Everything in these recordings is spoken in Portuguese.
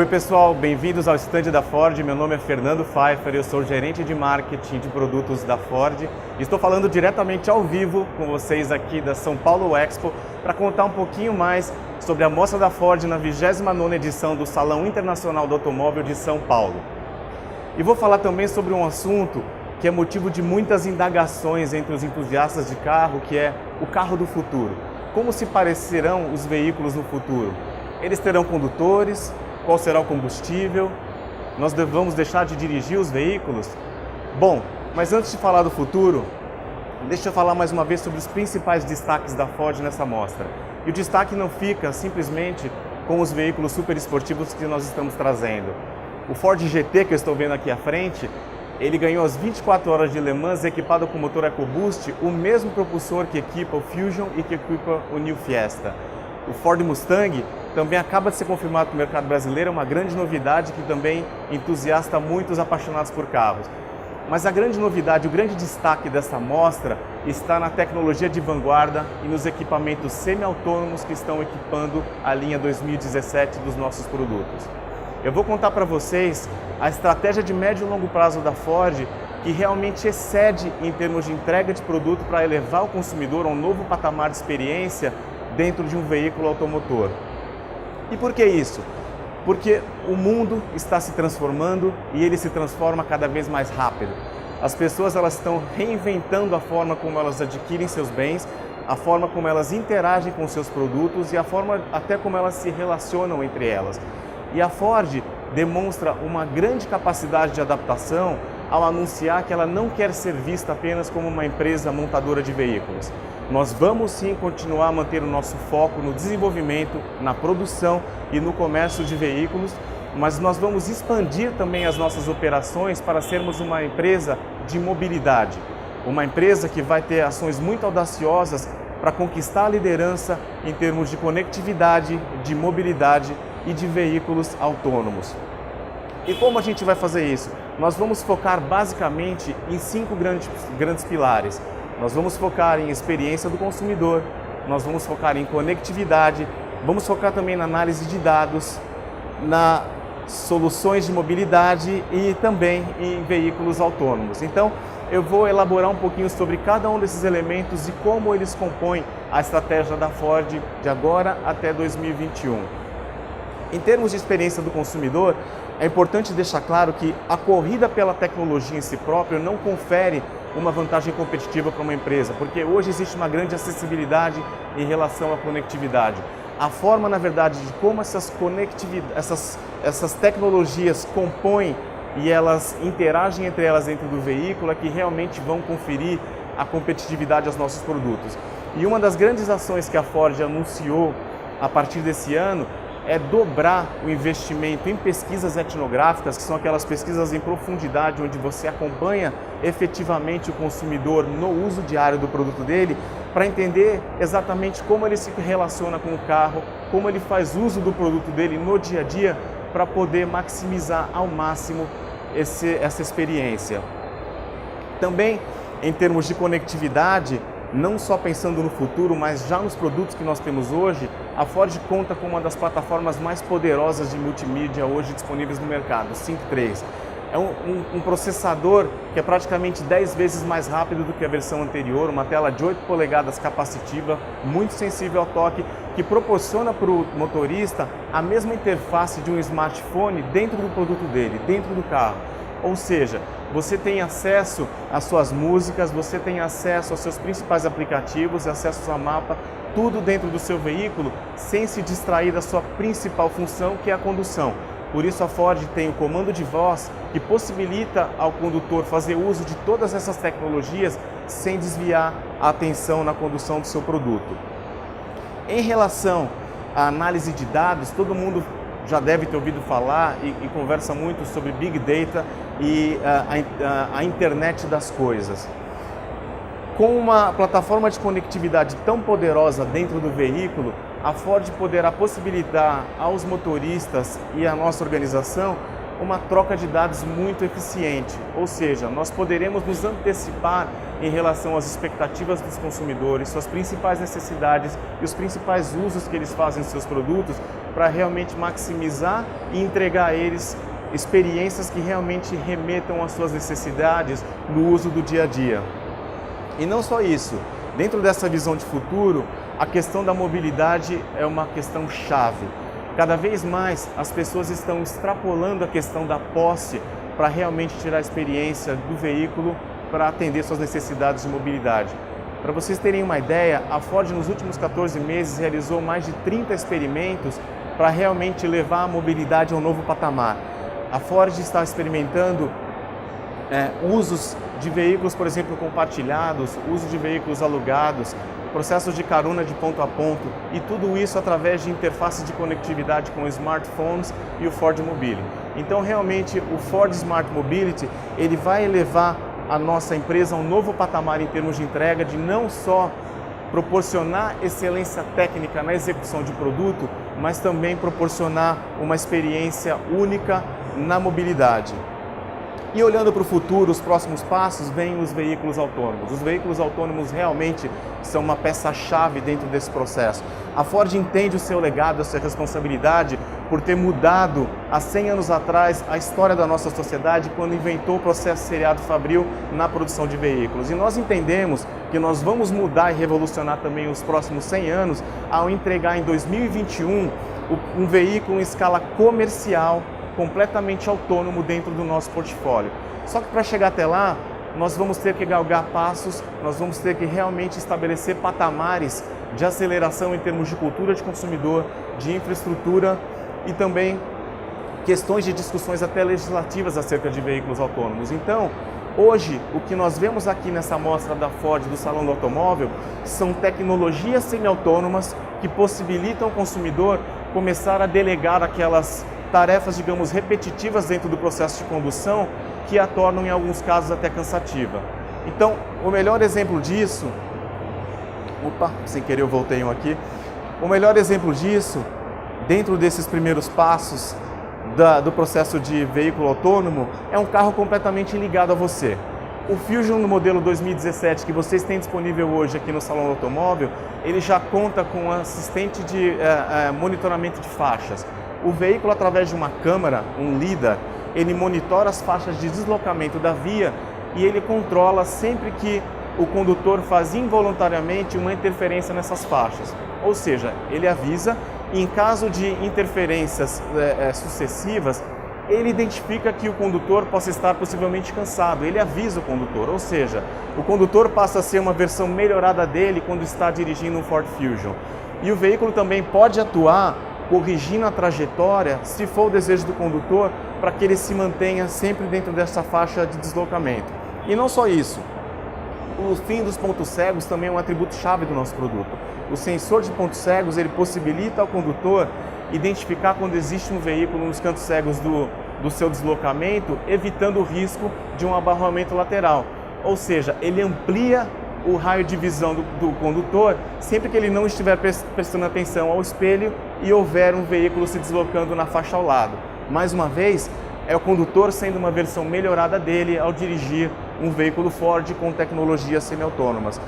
Oi pessoal, bem-vindos ao stand da Ford. Meu nome é Fernando Pfeiffer, eu sou gerente de marketing de produtos da Ford. Estou falando diretamente ao vivo com vocês aqui da São Paulo Expo para contar um pouquinho mais sobre a mostra da Ford na 29ª edição do Salão Internacional do Automóvel de São Paulo. E vou falar também sobre um assunto que é motivo de muitas indagações entre os entusiastas de carro, que é o carro do futuro. Como se parecerão os veículos no futuro? Eles terão condutores? Qual será o combustível? Nós vamos deixar de dirigir os veículos? Bom, mas antes de falar do futuro, deixa eu falar mais uma vez sobre os principais destaques da Ford nessa mostra. E o destaque não fica simplesmente com os veículos super esportivos que nós estamos trazendo. O Ford GT que eu estou vendo aqui à frente, ele ganhou as 24 horas de Le Mans equipado com motor EcoBoost, o mesmo propulsor que equipa o Fusion e que equipa o New Fiesta. O Ford Mustang também acaba de ser confirmado para o mercado brasileiro, é uma grande novidade que também entusiasta muitos apaixonados por carros. Mas a grande novidade, o grande destaque dessa mostra está na tecnologia de vanguarda e nos equipamentos semi-autônomos que estão equipando a linha 2017 dos nossos produtos. Eu vou contar para vocês a estratégia de médio e longo prazo da Ford, que realmente excede em termos de entrega de produto para elevar o consumidor a um novo patamar de experiência dentro de um veículo automotor. E por que isso? Porque o mundo está se transformando e ele se transforma cada vez mais rápido. As pessoas elas estão reinventando a forma como elas adquirem seus bens, a forma como elas interagem com seus produtos e a forma até como elas se relacionam entre elas. E a Ford demonstra uma grande capacidade de adaptação ao anunciar que ela não quer ser vista apenas como uma empresa montadora de veículos. Nós vamos sim continuar a manter o nosso foco no desenvolvimento, na produção e no comércio de veículos, mas nós vamos expandir também as nossas operações para sermos uma empresa de mobilidade. Uma empresa que vai ter ações muito audaciosas para conquistar a liderança em termos de conectividade, de mobilidade e de veículos autônomos. E como a gente vai fazer isso? Nós vamos focar basicamente em 5 grandes pilares. Nós vamos focar em experiência do consumidor, nós vamos focar em conectividade, vamos focar também na análise de dados, nas soluções de mobilidade e também em veículos autônomos. Então, eu vou elaborar um pouquinho sobre cada um desses elementos e como eles compõem a estratégia da Ford de agora até 2021. Em termos de experiência do consumidor, é importante deixar claro que a corrida pela tecnologia em si própria não confere uma vantagem competitiva para uma empresa, porque hoje existe uma grande acessibilidade em relação à conectividade. A forma, na verdade, de como essas tecnologias compõem e elas interagem entre elas dentro do veículo é que realmente vão conferir a competitividade aos nossos produtos. E uma das grandes ações que a Ford anunciou a partir desse ano é dobrar o investimento em pesquisas etnográficas, que são aquelas pesquisas em profundidade, onde você acompanha efetivamente o consumidor no uso diário do produto dele, para entender exatamente como ele se relaciona com o carro, como ele faz uso do produto dele no dia a dia, para poder maximizar ao máximo essa experiência. Também, em termos de conectividade, não só pensando no futuro, mas já nos produtos que nós temos hoje, a Ford conta com uma das plataformas mais poderosas de multimídia hoje disponíveis no mercado, o Sync 3. É um processador que é praticamente 10 vezes mais rápido do que a versão anterior, uma tela de 8 polegadas capacitiva, muito sensível ao toque, que proporciona para o motorista a mesma interface de um smartphone dentro do produto dele, dentro do carro. Ou seja, você tem acesso às suas músicas, você tem acesso aos seus principais aplicativos, acesso a mapa, tudo dentro do seu veículo, sem se distrair da sua principal função, que é a condução. Por isso a Ford tem o comando de voz, que possibilita ao condutor fazer uso de todas essas tecnologias sem desviar a atenção na condução do seu produto. Em relação à análise de dados, todo mundo já deve ter ouvido falar e conversa muito sobre Big Data e a internet das coisas. Com uma plataforma de conectividade tão poderosa dentro do veículo, a Ford poderá possibilitar aos motoristas e à nossa organização uma troca de dados muito eficiente, ou seja, nós poderemos nos antecipar em relação às expectativas dos consumidores, suas principais necessidades e os principais usos que eles fazem em seus produtos para realmente maximizar e entregar a eles experiências que realmente remetam às suas necessidades no uso do dia a dia. E não só isso, dentro dessa visão de futuro, a questão da mobilidade é uma questão chave. Cada vez mais as pessoas estão extrapolando a questão da posse para realmente tirar a experiência do veículo para atender suas necessidades de mobilidade. Para vocês terem uma ideia, a Ford nos últimos 14 meses realizou mais de 30 experimentos para realmente levar a mobilidade a um novo patamar. A Ford está experimentando usos de veículos, por exemplo, compartilhados, uso de veículos alugados, processos de carona de ponto a ponto e tudo isso através de interfaces de conectividade com smartphones e o Ford Mobility. Então, realmente, o Ford Smart Mobility ele vai elevar a nossa empresa a um novo patamar em termos de entrega, de não só proporcionar excelência técnica na execução de produto, mas também proporcionar uma experiência única na mobilidade. E olhando para o futuro, os próximos passos, vêm os veículos autônomos. Os veículos autônomos realmente são uma peça-chave dentro desse processo. A Ford entende o seu legado, a sua responsabilidade por ter mudado há 100 anos atrás a história da nossa sociedade quando inventou o processo seriado fabril na produção de veículos. E nós entendemos que nós vamos mudar e revolucionar também os próximos 100 anos ao entregar em 2021 um veículo em escala comercial completamente autônomo dentro do nosso portfólio. Só que para chegar até lá, nós vamos ter que galgar passos, nós vamos ter que realmente estabelecer patamares de aceleração em termos de cultura de consumidor, de infraestrutura e também questões de discussões até legislativas acerca de veículos autônomos. Então, hoje, o que nós vemos aqui nessa mostra da Ford do Salão do Automóvel são tecnologias semi-autônomas que possibilitam ao consumidor começar a delegar aquelas tarefas, digamos, repetitivas dentro do processo de condução que a tornam, em alguns casos, até cansativa. Então, o melhor exemplo disso... Opa, sem querer eu voltei um aqui. O melhor exemplo disso, dentro desses primeiros passos do processo de veículo autônomo, é um carro completamente ligado a você. O Fusion no modelo 2017 que vocês têm disponível hoje aqui no Salão do Automóvel, ele já conta com um assistente de monitoramento de faixas. O veículo, através de uma câmera, um LiDAR, ele monitora as faixas de deslocamento da via e ele controla sempre que o condutor faz involuntariamente uma interferência nessas faixas. Ou seja, ele avisa e em caso de interferências sucessivas, ele identifica que o condutor possa estar possivelmente cansado, ele avisa o condutor, ou seja, o condutor passa a ser uma versão melhorada dele quando está dirigindo um Ford Fusion. E o veículo também pode atuar corrigindo a trajetória, se for o desejo do condutor, para que ele se mantenha sempre dentro dessa faixa de deslocamento. E não só isso, o fim dos pontos cegos também é um atributo chave do nosso produto. O sensor de pontos cegos, ele possibilita ao condutor identificar quando existe um veículo nos cantos cegos do seu deslocamento, evitando o risco de um abarroamento lateral. Ou seja, ele amplia o raio de visão do condutor sempre que ele não estiver prestando atenção ao espelho e houver um veículo se deslocando na faixa ao lado. Mais uma vez, é o condutor sendo uma versão melhorada dele ao dirigir um veículo Ford com tecnologias semi-autônomas.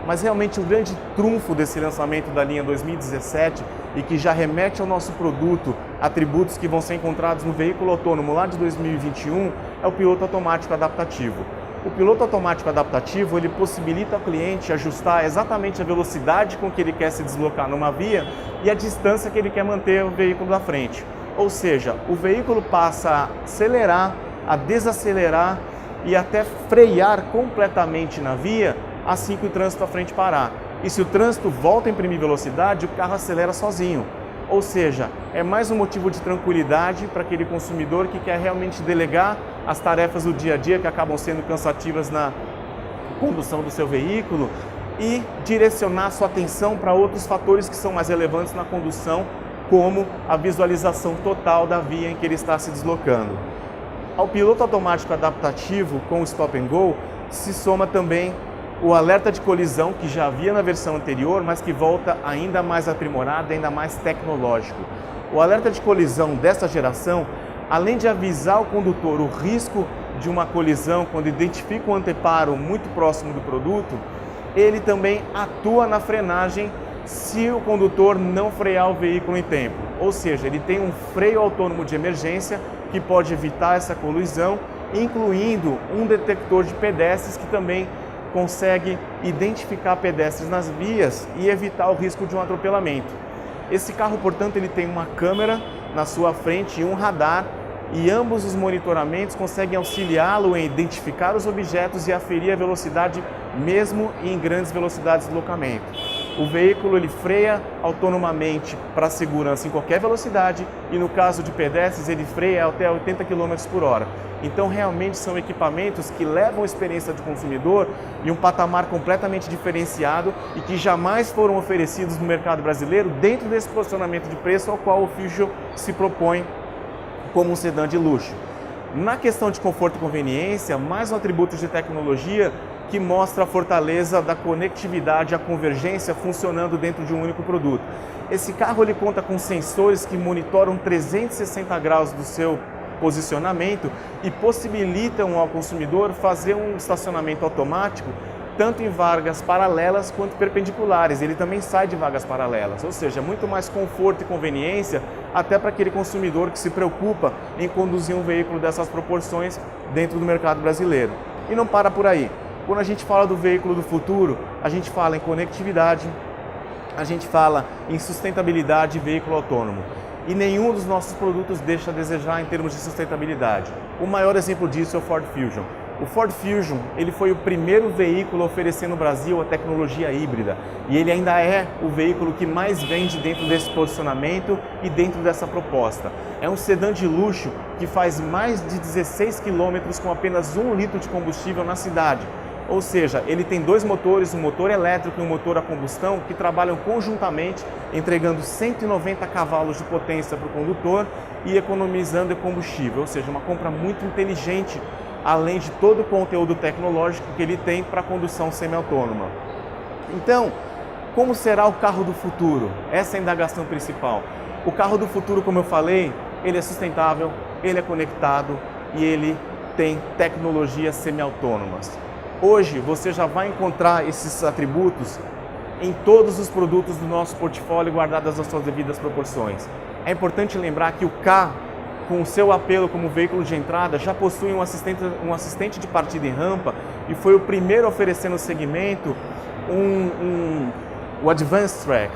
Mas realmente o grande trunfo desse lançamento da linha 2017 e que já remete ao nosso produto atributos que vão ser encontrados no veículo autônomo lá de 2021 é o piloto automático adaptativo. O piloto automático adaptativo, ele possibilita ao cliente ajustar exatamente a velocidade com que ele quer se deslocar numa via e a distância que ele quer manter o veículo da frente. Ou seja, o veículo passa a acelerar, a desacelerar e até frear completamente na via assim que o trânsito à frente parar. E se o trânsito volta a imprimir velocidade, o carro acelera sozinho. Ou seja, é mais um motivo de tranquilidade para aquele consumidor que quer realmente delegar as tarefas do dia a dia que acabam sendo cansativas na condução do seu veículo e direcionar sua atenção para outros fatores que são mais relevantes na condução, como a visualização total da via em que ele está se deslocando. Ao piloto automático adaptativo com o Stop and Go se soma também o alerta de colisão que já havia na versão anterior, mas que volta ainda mais aprimorado, ainda mais tecnológico. O alerta de colisão dessa geração além de avisar o condutor o risco de uma colisão quando identifica um anteparo muito próximo do produto, ele também atua na frenagem se o condutor não frear o veículo em tempo. Ou seja, ele tem um freio autônomo de emergência que pode evitar essa colisão, incluindo um detector de pedestres que também consegue identificar pedestres nas vias e evitar o risco de um atropelamento. Esse carro, portanto, ele tem uma câmera na sua frente e um radar, e ambos os monitoramentos conseguem auxiliá-lo em identificar os objetos e aferir a velocidade mesmo em grandes velocidades de deslocamento. O veículo ele freia autonomamente para segurança em qualquer velocidade e no caso de pedestres ele freia até 80 km por hora. Então realmente são equipamentos que levam a experiência do consumidor em um patamar completamente diferenciado e que jamais foram oferecidos no mercado brasileiro dentro desse posicionamento de preço ao qual o Fusion se propõe como um sedã de luxo. Na questão de conforto e conveniência, mais um atributo de tecnologia que mostra a fortaleza da conectividade e a convergência funcionando dentro de um único produto. Esse carro ele conta com sensores que monitoram 360 graus do seu posicionamento e possibilitam ao consumidor fazer um estacionamento automático tanto em vagas paralelas quanto perpendiculares. Ele também sai de vagas paralelas, ou seja, muito mais conforto e conveniência até para aquele consumidor que se preocupa em conduzir um veículo dessas proporções dentro do mercado brasileiro. E não para por aí. Quando a gente fala do veículo do futuro, a gente fala em conectividade, a gente fala em sustentabilidade e veículo autônomo. E nenhum dos nossos produtos deixa a desejar em termos de sustentabilidade. O maior exemplo disso é o Ford Fusion. O Ford Fusion ele foi o primeiro veículo a oferecer no Brasil a tecnologia híbrida e ele ainda é o veículo que mais vende dentro desse posicionamento e dentro dessa proposta. É um sedã de luxo que faz mais de 16 km com apenas 1 litro de combustível na cidade. Ou seja, ele tem dois motores, um motor elétrico e um motor a combustão, que trabalham conjuntamente, entregando 190 cavalos de potência para o condutor e economizando combustível. Ou seja, uma compra muito inteligente, além de todo o conteúdo tecnológico que ele tem para a condução semi-autônoma. Então, como será o carro do futuro? Essa é a indagação principal. O carro do futuro, como eu falei, ele é sustentável, ele é conectado e ele tem tecnologias semi-autônomas. Hoje você já vai encontrar esses atributos em todos os produtos do nosso portfólio guardadas as suas devidas proporções. É importante lembrar que o K, com o seu apelo como veículo de entrada, já possui um assistente de partida em rampa e foi o primeiro a oferecer no segmento o Advanced Track.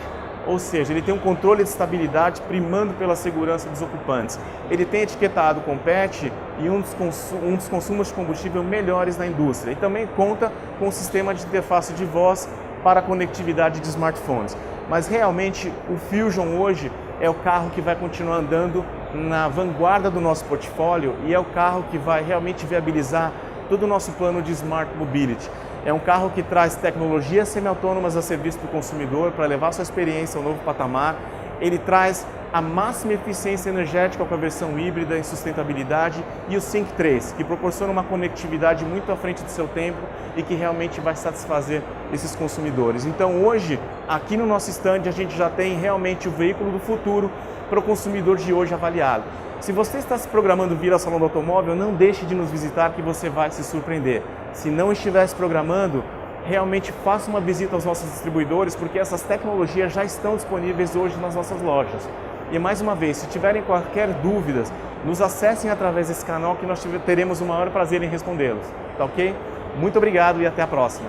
Ou seja, ele tem um controle de estabilidade primando pela segurança dos ocupantes. Ele tem etiquetado com PET e um dos consumos de combustível melhores da indústria. E também conta com um sistema de interface de voz para a conectividade de smartphones. Mas realmente o Fusion hoje é o carro que vai continuar andando na vanguarda do nosso portfólio e é o carro que vai realmente viabilizar todo o nosso plano de Smart Mobility. É um carro que traz tecnologias semi-autônomas a serviço do consumidor para levar sua experiência a um novo patamar. Ele traz a máxima eficiência energética com a versão híbrida em sustentabilidade e o Sync 3, que proporciona uma conectividade muito à frente do seu tempo e que realmente vai satisfazer esses consumidores. Então hoje, aqui no nosso stand, a gente já tem realmente o veículo do futuro para o consumidor de hoje avaliado. Se você está se programando vir ao Salão do Automóvel, não deixe de nos visitar que você vai se surpreender. Se não estiver se programando, realmente faça uma visita aos nossos distribuidores, porque essas tecnologias já estão disponíveis hoje nas nossas lojas. E mais uma vez, se tiverem qualquer dúvidas, nos acessem através desse canal que nós teremos o maior prazer em respondê-los. Tá ok? Muito obrigado e até a próxima.